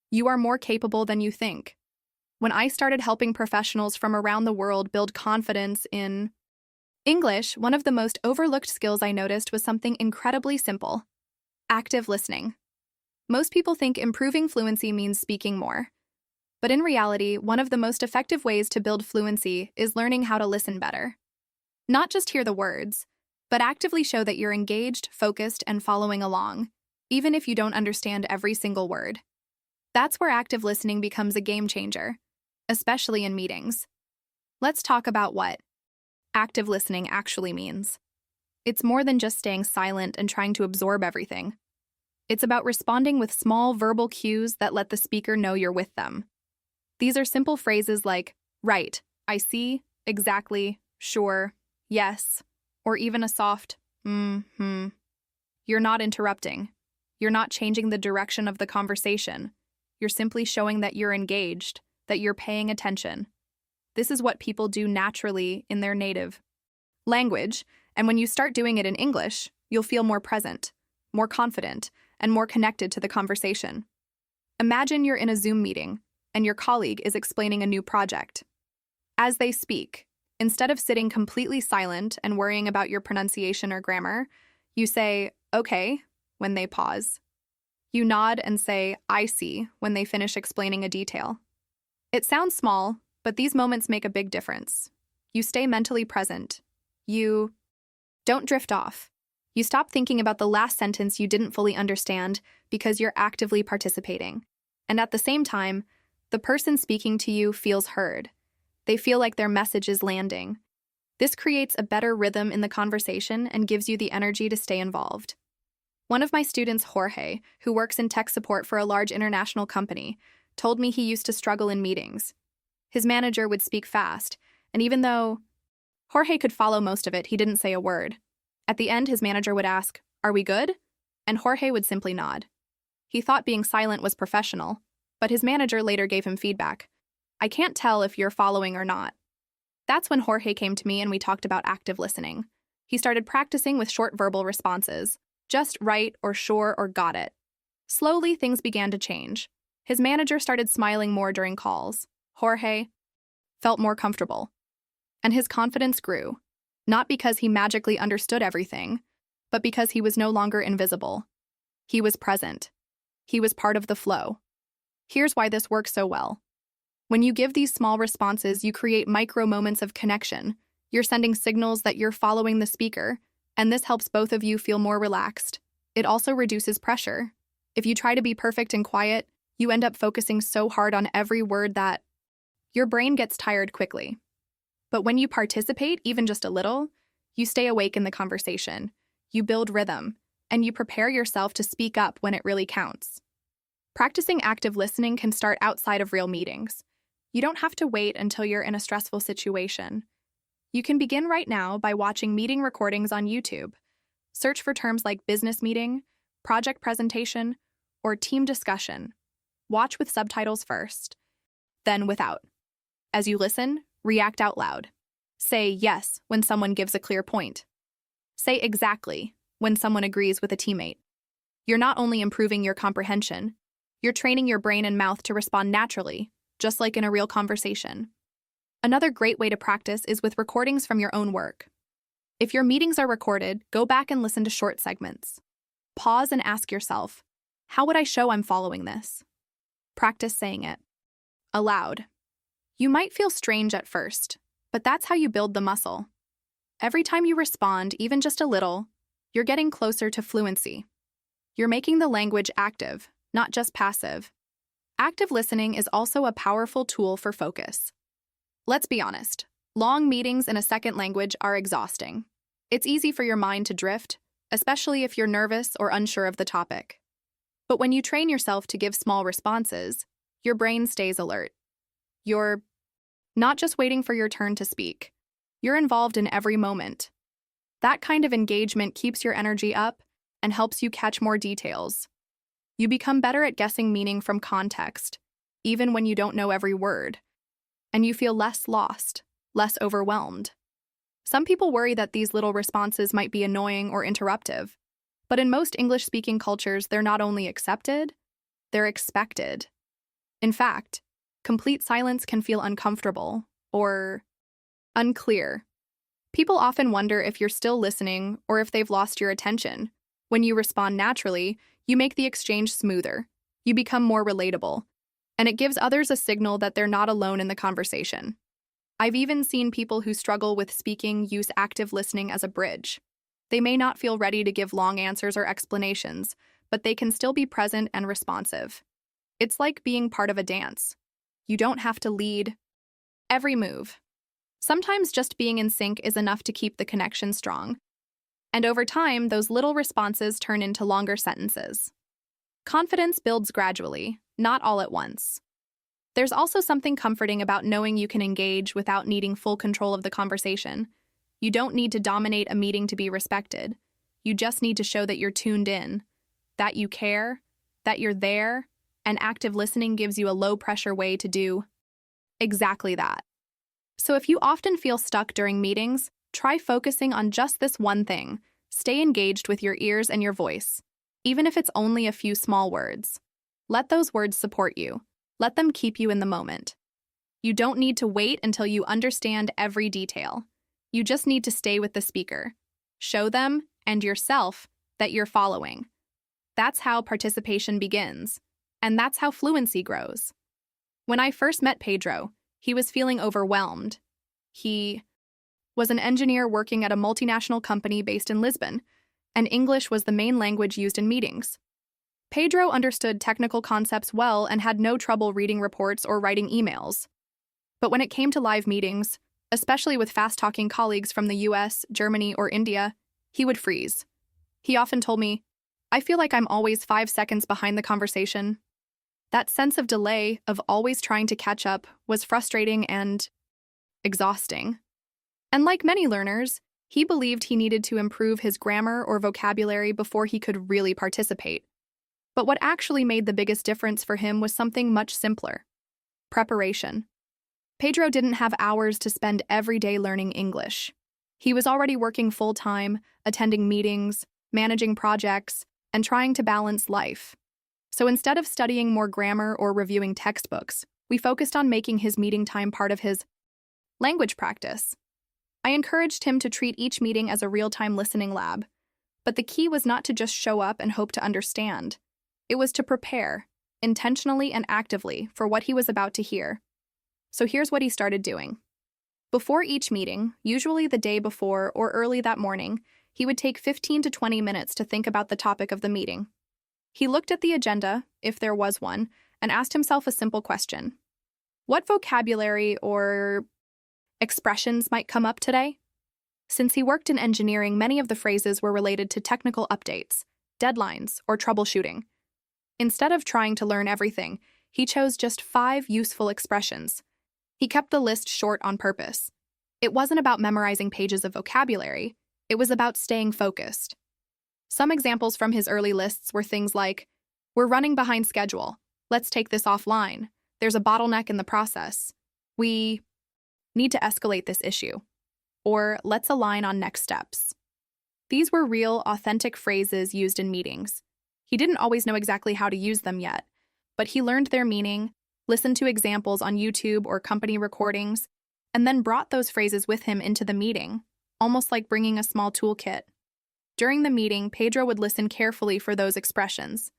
you are more capable than you think. When I started helping professionals from around the world build confidence in English, one of the most overlooked skills I noticed was something incredibly simple: active listening. Most people think improving fluency means speaking more. But in reality, one of the most effective ways to build fluency is learning how to listen better. Not just hear the words, but actively show that you're engaged, focused, and following along, even if you don't understand every single word. That's where active listening becomes a game changer, especially in meetings. Let's talk about what active listening actually means. It's more than just staying silent and trying to absorb everything. It's about responding with small verbal cues that let the speaker know you're with them. These are simple phrases like, right, I see, exactly, sure, yes, or even a soft, mm-hmm. You're not interrupting. You're not changing the direction of the conversation. You're simply showing that you're engaged, that you're paying attention. This is what people do naturally in their native language, and when you start doing it in English, you'll feel more present, more confident, and more connected to the conversation. Imagine you're in a Zoom meeting, and your colleague is explaining a new project. As they speak, instead of sitting completely silent and worrying about your pronunciation or grammar, you say, okay, when they pause. You nod and say, I see, when they finish explaining a detail. It sounds small, but these moments make a big difference. You stay mentally present. You don't drift off. You stop thinking about the last sentence you didn't fully understand because you're actively participating. And at the same time, the person speaking to you feels heard. They feel like their message is landing. This creates a better rhythm in the conversation and gives you the energy to stay involved. One of my students, Jorge, who works in tech support for a large international company, told me he used to struggle in meetings. His manager would speak fast, and even though Jorge could follow most of it, he didn't say a word. At the end, his manager would ask, "Are we good?" And Jorge would simply nod. He thought being silent was professional, but his manager later gave him feedback. "I can't tell if you're following or not." That's when Jorge came to me and we talked about active listening. He started practicing with short verbal responses, just right or sure or got it. Slowly, things began to change. His manager started smiling more during calls. Jorge felt more comfortable. And his confidence grew, not because he magically understood everything, but because he was no longer invisible. He was present. He was part of the flow. Here's why this works so well. When you give these small responses, you create micro moments of connection. You're sending signals that you're following the speaker, and this helps both of you feel more relaxed. It also reduces pressure. If you try to be perfect and quiet, you end up focusing so hard on every word that your brain gets tired quickly. But when you participate, even just a little, you stay awake in the conversation, you build rhythm, and you prepare yourself to speak up when it really counts. Practicing active listening can start outside of real meetings. You don't have to wait until you're in a stressful situation. You can begin right now by watching meeting recordings on YouTube. Search for terms like business meeting, project presentation, or team discussion. Watch with subtitles first, then without. As you listen, react out loud. Say yes when someone gives a clear point. Say exactly when someone agrees with a teammate. You're not only improving your comprehension, you're training your brain and mouth to respond naturally, just like in a real conversation. Another great way to practice is with recordings from your own work. If your meetings are recorded, go back and listen to short segments. Pause and ask yourself, how would I show I'm following this? Practice saying it aloud. You might feel strange at first, but that's how you build the muscle. Every time you respond, even just a little, you're getting closer to fluency. You're making the language active, not just passive. Active listening is also a powerful tool for focus. Let's be honest, long meetings in a second language are exhausting. It's easy for your mind to drift, especially if you're nervous or unsure of the topic. But when you train yourself to give small responses, your brain stays alert. You're not just waiting for your turn to speak. You're involved in every moment. That kind of engagement keeps your energy up and helps you catch more details. You become better at guessing meaning from context, even when you don't know every word. And you feel less lost, less overwhelmed. Some people worry that these little responses might be annoying or interruptive, but in most English-speaking cultures, they're not only accepted, they're expected. In fact, complete silence can feel uncomfortable or unclear. People often wonder if you're still listening or if they've lost your attention. When you respond naturally, you make the exchange smoother. You become more relatable, and it gives others a signal that they're not alone in the conversation. I've even seen people who struggle with speaking use active listening as a bridge. They may not feel ready to give long answers or explanations, but they can still be present and responsive. It's like being part of a dance. You don't have to lead every move. Sometimes just being in sync is enough to keep the connection strong. And over time, those little responses turn into longer sentences. Confidence builds gradually, not all at once. There's also something comforting about knowing you can engage without needing full control of the conversation. You don't need to dominate a meeting to be respected. You just need to show that you're tuned in, that you care, that you're there, and active listening gives you a low-pressure way to do exactly that. So if you often feel stuck during meetings, try focusing on just this one thing. Stay engaged with your ears and your voice, even if it's only a few small words. Let those words support you. Let them keep you in the moment. You don't need to wait until you understand every detail. You just need to stay with the speaker. Show them, and yourself, that you're following. That's how participation begins, and that's how fluency grows. When I first met Pedro, he was feeling overwhelmed. He was an engineer working at a multinational company based in Lisbon, and English was the main language used in meetings. Pedro understood technical concepts well and had no trouble reading reports or writing emails. But when it came to live meetings, especially with fast-talking colleagues from the US, Germany, or India, he would freeze. He often told me, "I feel like I'm always 5 seconds behind the conversation." That sense of delay, of always trying to catch up, was frustrating and exhausting. And like many learners, he believed he needed to improve his grammar or vocabulary before he could really participate. But what actually made the biggest difference for him was something much simpler: preparation. Pedro didn't have hours to spend every day learning English. He was already working full-time, attending meetings, managing projects, and trying to balance life. So instead of studying more grammar or reviewing textbooks, we focused on making his meeting time part of his language practice. I encouraged him to treat each meeting as a real-time listening lab. But the key was not to just show up and hope to understand. It was to prepare, intentionally and actively, for what he was about to hear. So here's what he started doing. Before each meeting, usually the day before or early that morning, he would take 15 to 20 minutes to think about the topic of the meeting. He looked at the agenda, if there was one, and asked himself a simple question. What vocabulary or expressions might come up today? Since he worked in engineering, many of the phrases were related to technical updates, deadlines, or troubleshooting. Instead of trying to learn everything, he chose just 5 useful expressions. He kept the list short on purpose. It wasn't about memorizing pages of vocabulary, it was about staying focused. Some examples from his early lists were things like, "We're running behind schedule. Let's take this offline. There's a bottleneck in the process. We need to escalate this issue." Or, "Let's align on next steps." These were real, authentic phrases used in meetings. He didn't always know exactly how to use them yet, but he learned their meaning, listened to examples on YouTube or company recordings, and then brought those phrases with him into the meeting, almost like bringing a small toolkit. During the meeting, Pedro would listen carefully for those expressions.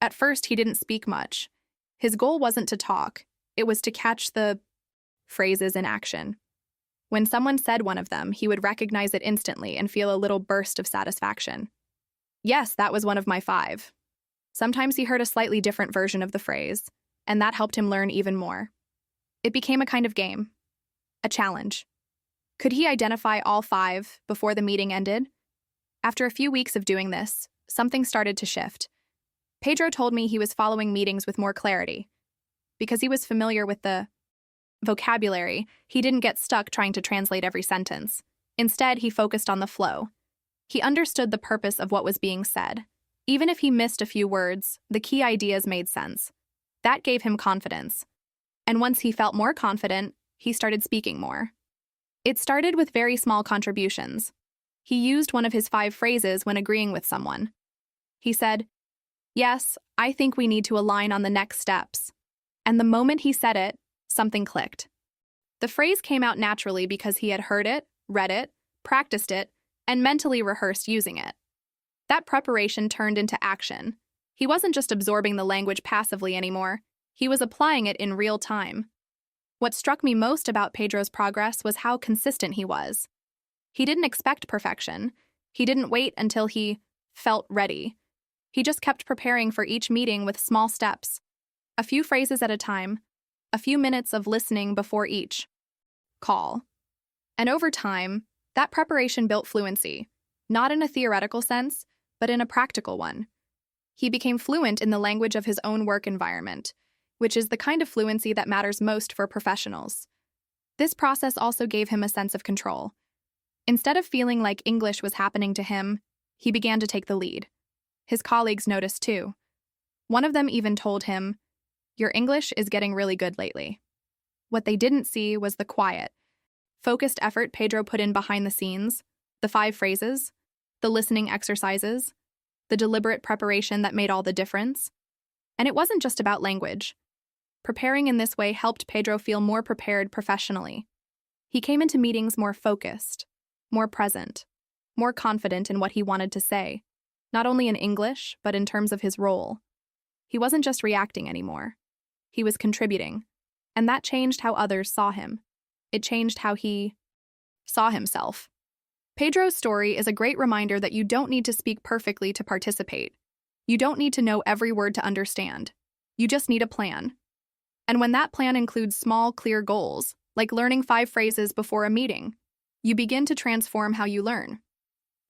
At first, he didn't speak much. His goal wasn't to talk, it was to catch the phrases in action. When someone said one of them, he would recognize it instantly and feel a little burst of satisfaction. Yes, that was one of my 5. Sometimes he heard a slightly different version of the phrase, and that helped him learn even more. It became a kind of game, a challenge. Could he identify all 5 before the meeting ended? After a few weeks of doing this, something started to shift. Pedro told me he was following meetings with more clarity. Because he was familiar with the vocabulary, he didn't get stuck trying to translate every sentence. Instead, he focused on the flow. He understood the purpose of what was being said. Even if he missed a few words, the key ideas made sense. That gave him confidence. And once he felt more confident, he started speaking more. It started with very small contributions. He used one of his 5 phrases when agreeing with someone. He said, "Yes, I think we need to align on the next steps." And the moment he said it, something clicked. The phrase came out naturally because he had heard it, read it, practiced it, and mentally rehearsed using it. That preparation turned into action. He wasn't just absorbing the language passively anymore, he was applying it in real time. What struck me most about Pedro's progress was how consistent he was. He didn't expect perfection. He didn't wait until he felt ready. He just kept preparing for each meeting with small steps. A few phrases at a time, a few minutes of listening before each call. And over time, that preparation built fluency, not in a theoretical sense, but in a practical one. He became fluent in the language of his own work environment, which is the kind of fluency that matters most for professionals. This process also gave him a sense of control. Instead of feeling like English was happening to him, he began to take the lead. His colleagues noticed too. One of them even told him, "Your English is getting really good lately." What they didn't see was the quiet, focused effort Pedro put in behind the scenes, the 5 phrases, the listening exercises, the deliberate preparation that made all the difference. And it wasn't just about language. Preparing in this way helped Pedro feel more prepared professionally. He came into meetings more focused, more present, more confident in what he wanted to say, not only in English, but in terms of his role. He wasn't just reacting anymore. He was contributing, and that changed how others saw him. It changed how he saw himself. Pedro's story is a great reminder that you don't need to speak perfectly to participate. You don't need to know every word to understand. You just need a plan. And when that plan includes small, clear goals, like learning 5 phrases before a meeting, you begin to transform how you learn.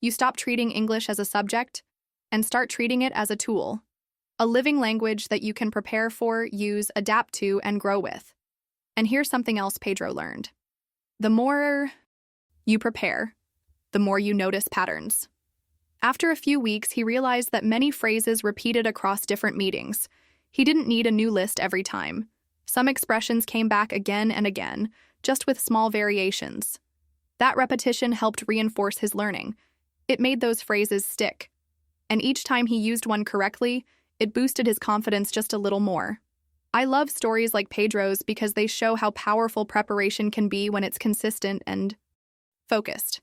You stop treating English as a subject and start treating it as a tool, a living language that you can prepare for, use, adapt to, and grow with. And here's something else Pedro learned. The more you prepare, the more you notice patterns. After a few weeks, he realized that many phrases repeated across different meetings. He didn't need a new list every time. Some expressions came back again and again, just with small variations. That repetition helped reinforce his learning. It made those phrases stick. And each time he used one correctly, it boosted his confidence just a little more. I love stories like Pedro's because they show how powerful preparation can be when it's consistent and focused.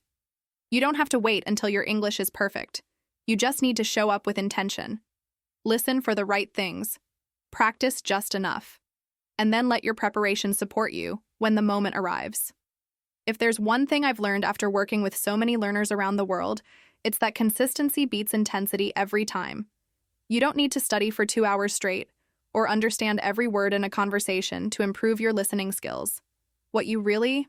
You don't have to wait until your English is perfect. You just need to show up with intention. Listen for the right things. Practice just enough. And then let your preparation support you when the moment arrives. If there's one thing I've learned after working with so many learners around the world, it's that consistency beats intensity every time. You don't need to study for 2 hours straight or understand every word in a conversation to improve your listening skills. What you really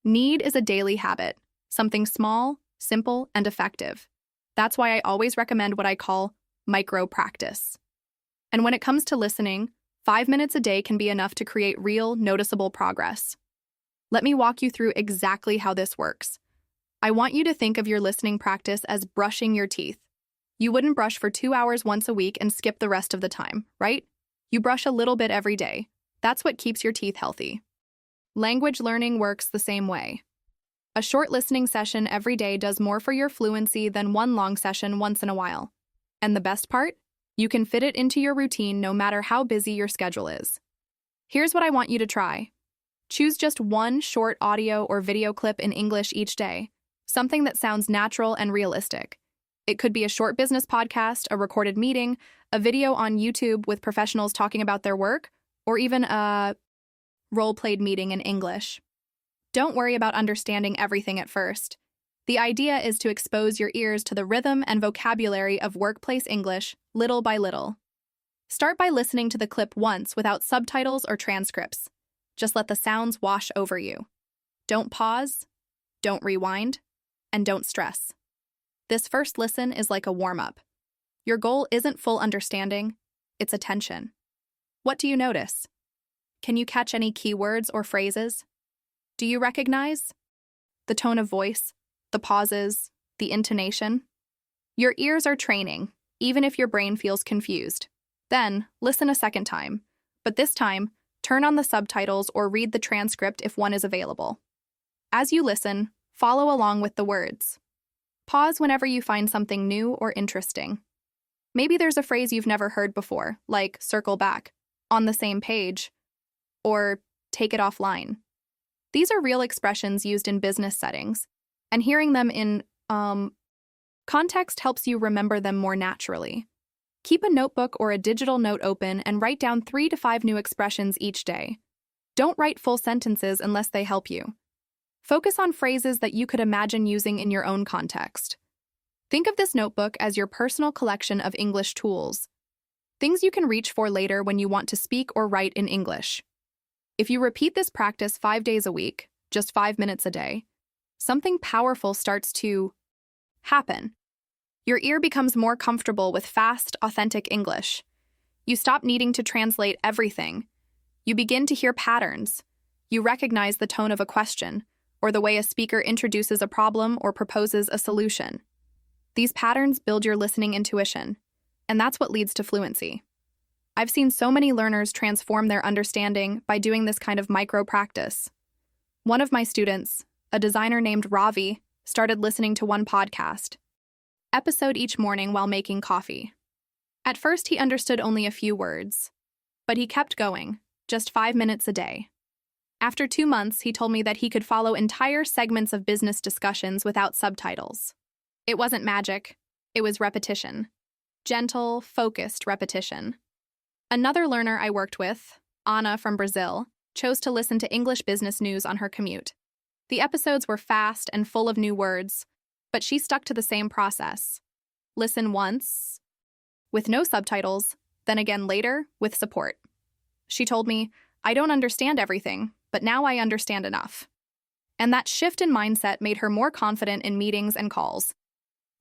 need is a daily habit, something small, simple, and effective. That's why I always recommend what I call micro practice. And when it comes to listening, 5 minutes a day can be enough to create real, noticeable progress. Let me walk you through exactly how this works. I want you to think of your listening practice as brushing your teeth. You wouldn't brush for 2 hours once a week and skip the rest of the time, right? You brush a little bit every day. That's what keeps your teeth healthy. Language learning works the same way. A short listening session every day does more for your fluency than one long session once in a while. And the best part? You can fit it into your routine no matter how busy your schedule is. Here's what I want you to try. Choose just one short audio or video clip in English each day, something that sounds natural and realistic. It could be a short business podcast, a recorded meeting, a video on YouTube with professionals talking about their work, or even a role-played meeting in English. Don't worry about understanding everything at first. The idea is to expose your ears to the rhythm and vocabulary of workplace English little by little. Start by listening to the clip once without subtitles or transcripts. Just let the sounds wash over you. Don't pause, don't rewind, and don't stress. This first listen is like a warm-up. Your goal isn't full understanding, it's attention. What do you notice? Can you catch any keywords or phrases? Do you recognize the tone of voice, the pauses, the intonation? Your ears are training, even if your brain feels confused. Then, listen a second time, but this time, turn on the subtitles or read the transcript if one is available. As you listen, follow along with the words. Pause whenever you find something new or interesting. Maybe there's a phrase you've never heard before, like circle back, on the same page, or take it offline. These are real expressions used in business settings, and hearing them in context helps you remember them more naturally. Keep a notebook or a digital note open and write down 3 to 5 new expressions each day. Don't write full sentences unless they help you. Focus on phrases that you could imagine using in your own context. Think of this notebook as your personal collection of English tools, things you can reach for later when you want to speak or write in English. If you repeat this practice 5 days a week, just 5 minutes a day, something powerful starts to happen. Your ear becomes more comfortable with fast, authentic English. You stop needing to translate everything. You begin to hear patterns. You recognize the tone of a question, or the way a speaker introduces a problem or proposes a solution. These patterns build your listening intuition, and that's what leads to fluency. I've seen so many learners transform their understanding by doing this kind of micro-practice. One of my students, a designer named Ravi, started listening to one podcast episode each morning while making coffee. At first, he understood only a few words, but he kept going, just 5 minutes a day. After 2 months, he told me that he could follow entire segments of business discussions without subtitles. It wasn't magic, it was repetition. Gentle, focused repetition. Another learner I worked with, Anna from Brazil, chose to listen to English business news on her commute. The episodes were fast and full of new words, but she stuck to the same process. Listen once, with no subtitles, then again later, with support. She told me, "I don't understand everything, but now I understand enough." And that shift in mindset made her more confident in meetings and calls.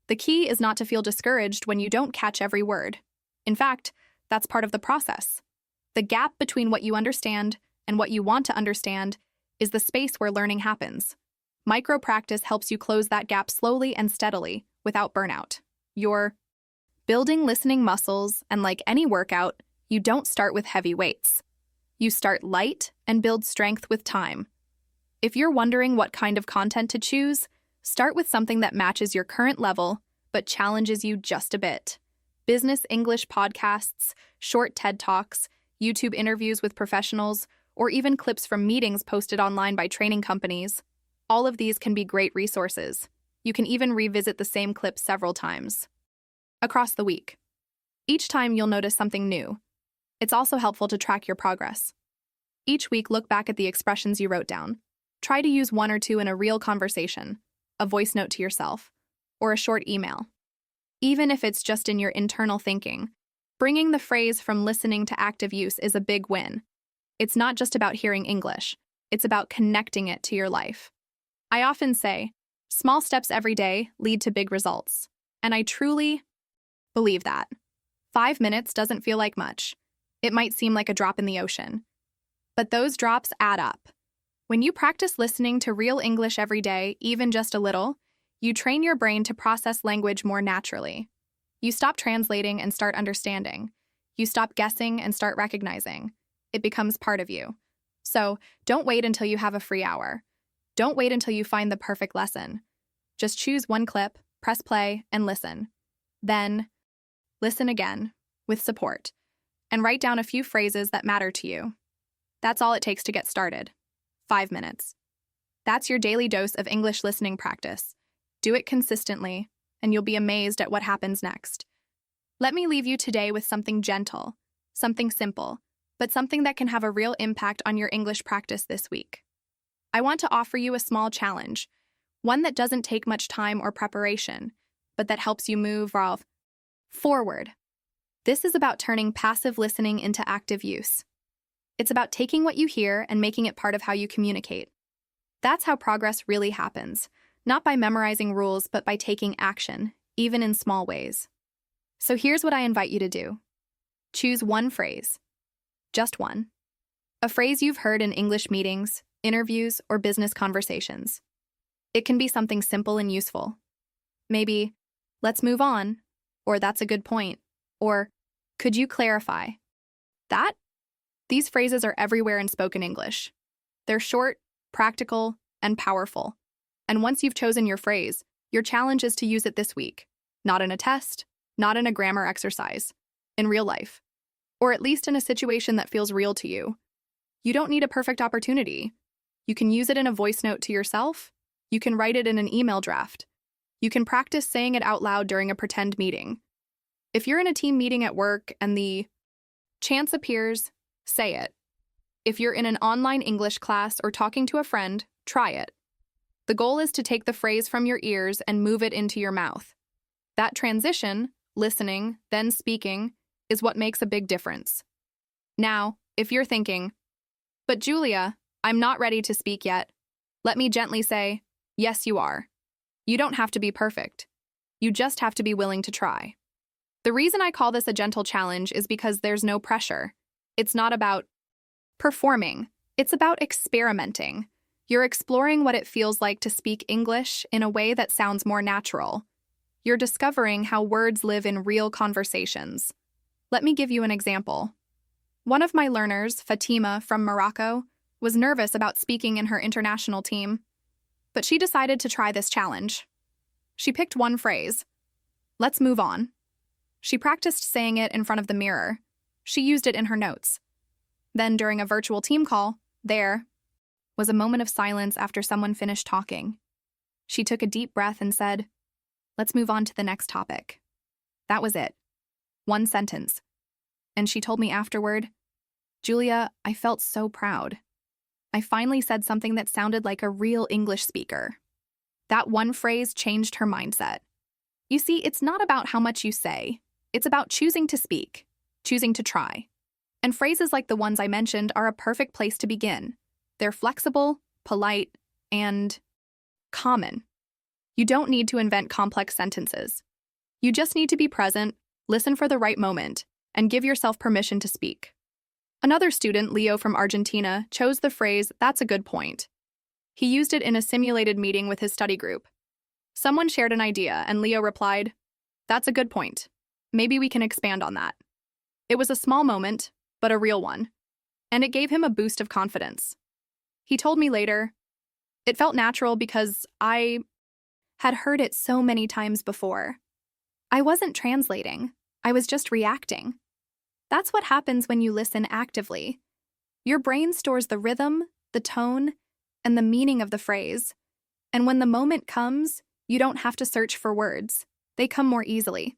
The key is not to feel discouraged when you don't catch every word. In fact, that's part of the process. The gap between what you understand and what you want to understand is the space where learning happens. Micro-practice helps you close that gap slowly and steadily, without burnout. You're building listening muscles, and like any workout, you don't start with heavy weights. You start light and build strength with time. If you're wondering what kind of content to choose, start with something that matches your current level, but challenges you just a bit. Business English podcasts, short TED Talks, YouTube interviews with professionals, or even clips from meetings posted online by training companies. All of these can be great resources. You can even revisit the same clip several times across the week. Each time you'll notice something new. It's also helpful to track your progress. Each week, look back at the expressions you wrote down. Try to use 1 or 2 in a real conversation, a voice note to yourself, or a short email. Even if it's just in your internal thinking, bringing the phrase from listening to active use is a big win. It's not just about hearing English, it's about connecting it to your life. I often say, small steps every day lead to big results, and I truly believe that. 5 minutes doesn't feel like much. It might seem like a drop in the ocean, but those drops add up. When you practice listening to real English every day, even just a little, you train your brain to process language more naturally. You stop translating and start understanding. You stop guessing and start recognizing. It becomes part of you. So, don't wait until you have a free hour. Don't wait until you find the perfect lesson. Just choose one clip, press play, and listen. Then, listen again, with support, and write down a few phrases that matter to you. That's all it takes to get started. 5 minutes. That's your daily dose of English listening practice. Do it consistently, and you'll be amazed at what happens next. Let me leave you today with something gentle, something simple, but something that can have a real impact on your English practice this week. I want to offer you a small challenge, one that doesn't take much time or preparation, but that helps you move forward. This is about turning passive listening into active use. It's about taking what you hear and making it part of how you communicate. That's how progress really happens, not by memorizing rules, but by taking action, even in small ways. So here's what I invite you to do. Choose one phrase. Just one. A phrase you've heard in English meetings, interviews, or business conversations. It can be something simple and useful. Maybe, "Let's move on," or "That's a good point," or "Could you clarify?" These phrases are everywhere in spoken English. They're short, practical, and powerful. And once you've chosen your phrase, your challenge is to use it this week. Not in a test, not in a grammar exercise, in real life. Or at least in a situation that feels real to you. You don't need a perfect opportunity. You can use it in a voice note to yourself. You can write it in an email draft. You can practice saying it out loud during a pretend meeting. If you're in a team meeting at work and the chance appears, say it. If you're in an online English class or talking to a friend, try it. The goal is to take the phrase from your ears and move it into your mouth. That transition, listening, then speaking, is what makes a big difference. Now, if you're thinking, "But Julia, I'm not ready to speak yet," let me gently say, yes, you are. You don't have to be perfect. You just have to be willing to try. The reason I call this a gentle challenge is because there's no pressure. It's not about performing, it's about experimenting. You're exploring what it feels like to speak English in a way that sounds more natural. You're discovering how words live in real conversations. Let me give you an example. One of my learners, Fatima from Morocco, was nervous about speaking in her international team, but she decided to try this challenge. She picked one phrase, "Let's move on." She practiced saying it in front of the mirror. She used it in her notes. Then, during a virtual team call, there was a moment of silence after someone finished talking. She took a deep breath and said, "Let's move on to the next topic." That was it. One sentence. And she told me afterward, "Julia, I felt so proud. I finally said something that sounded like a real English speaker." That one phrase changed her mindset. You see, it's not about how much you say. It's about choosing to speak, choosing to try. And phrases like the ones I mentioned are a perfect place to begin. They're flexible, polite, and common. You don't need to invent complex sentences. You just need to be present, listen for the right moment, and give yourself permission to speak. Another student, Leo from Argentina, chose the phrase, "That's a good point." He used it in a simulated meeting with his study group. Someone shared an idea, and Leo replied, "That's a good point. Maybe we can expand on that." It was a small moment, but a real one, and it gave him a boost of confidence. He told me later, "It felt natural because I had heard it so many times before. I wasn't translating, I was just reacting." That's what happens when you listen actively. Your brain stores the rhythm, the tone, and the meaning of the phrase. And when the moment comes, you don't have to search for words. They come more easily.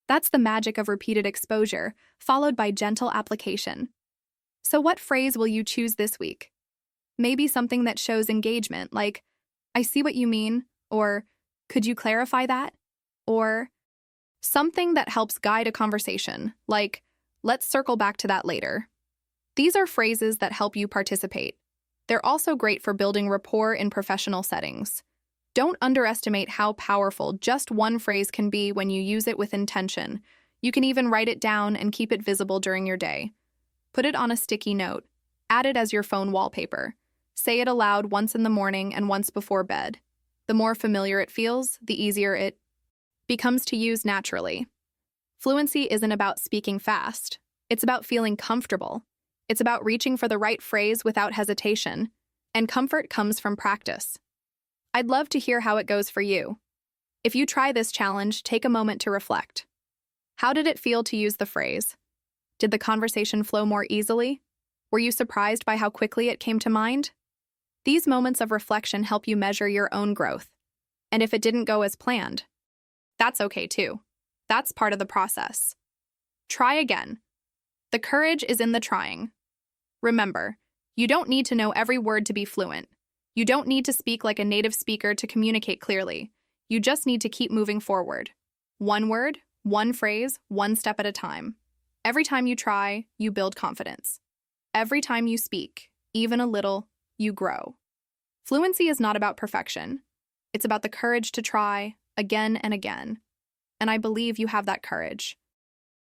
That's the magic of repeated exposure, followed by gentle application. So what phrase will you choose this week? Maybe something that shows engagement, like, "I see what you mean," or "Could you clarify that?" Or something that helps guide a conversation, like, "Let's circle back to that later." These are phrases that help you participate. They're also great for building rapport in professional settings. Don't underestimate how powerful just one phrase can be when you use it with intention. You can even write it down and keep it visible during your day. Put it on a sticky note. Add it as your phone wallpaper. Say it aloud once in the morning and once before bed. The more familiar it feels, the easier it becomes to use naturally. Fluency isn't about speaking fast. It's about feeling comfortable. It's about reaching for the right phrase without hesitation. And comfort comes from practice. I'd love to hear how it goes for you. If you try this challenge, take a moment to reflect. How did it feel to use the phrase? Did the conversation flow more easily? Were you surprised by how quickly it came to mind? These moments of reflection help you measure your own growth. And if it didn't go as planned, that's okay too. That's part of the process. Try again. The courage is in the trying. Remember, you don't need to know every word to be fluent. You don't need to speak like a native speaker to communicate clearly. You just need to keep moving forward. One word, one phrase, one step at a time. Every time you try, you build confidence. Every time you speak, even a little, you grow. Fluency is not about perfection. It's about the courage to try again and again. And I believe you have that courage.